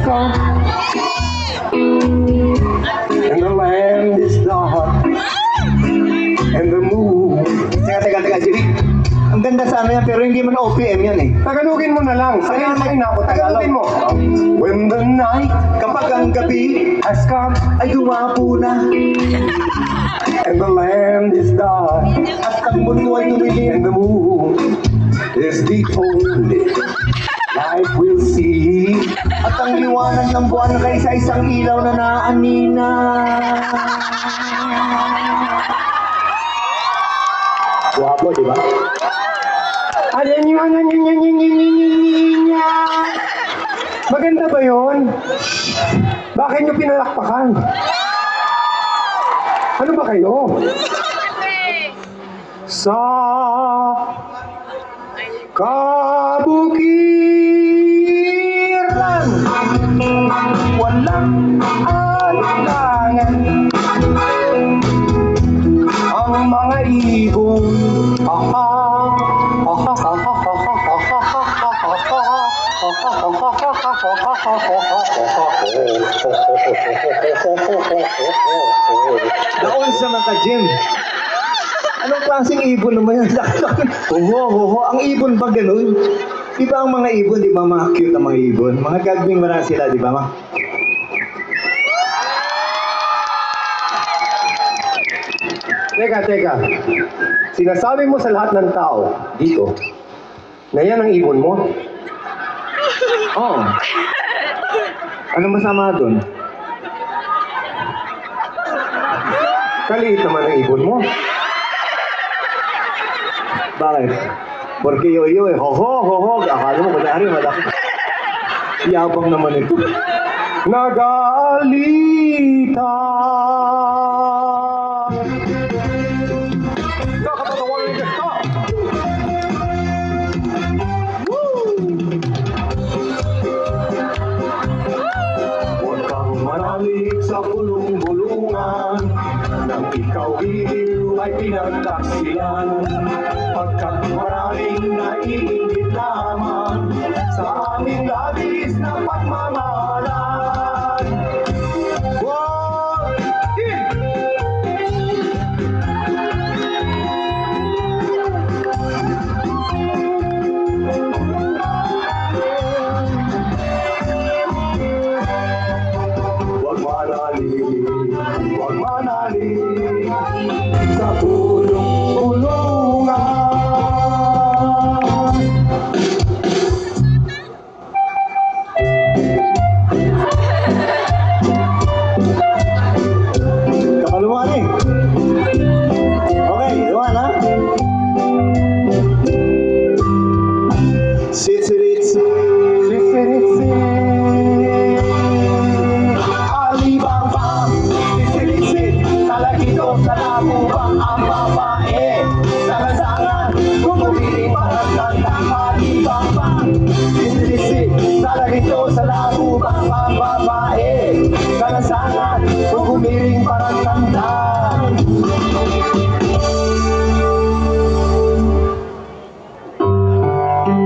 come, and the land is dark, and the moon. Teka, Jimmy. Ang ganda sana yan, pero hindi man OPM yan eh. Tagalogin mo na lang. Sanay na ako. Tagalogin mo. When the night, Kapag ang gabi has come, ay dumapo na, and the land is dark, at ang mundo ay tumilim, and the moon is the only light we'll see. at ang liwanag ng buwan ay sa isang ilaw na naanina. Guwapo, di ba? Maganda ba yun? Bakit nyo pinalakpakan? Ano ba kayo? Sa kabukiran, walang alangan, ang mga ibon, Daon sa mga Jim. Anong klaseng ibon naman yan? Ang ibon ba ganun? Di ba ang mga ibon, di ba mga cute ang mga ibon? Mga gagawing marami sila, di ba ma? Teka. Sinasabi mo sa lahat ng tao dito na yan ang ibon mo? Oo. Ano masama doon? Kaliit naman ang ibon mo. Bakit? Porque yo eh. Ho. Akala mo, kunyari, malaki. Yabang naman ito. Nag-aalita. Nakapatawanan ka ka. Huwag kang manalig sa bulong-bulungan, nang ikaw iliw ay pinagtaksilan. Pagkat maraming naiingit lamang sa aming labis na pagmamahalan. One, Huwag manalig sa bulong-bulungan. Kakaluan eh. Okay, luwan ha? Sitsiritsi. Alibaba, sisilisit, talagito sa labubang ang babae. Salasangan, gumumili parang tandang alibaba. Sisilisit, talagito sa labubang ang babae. Salasangan,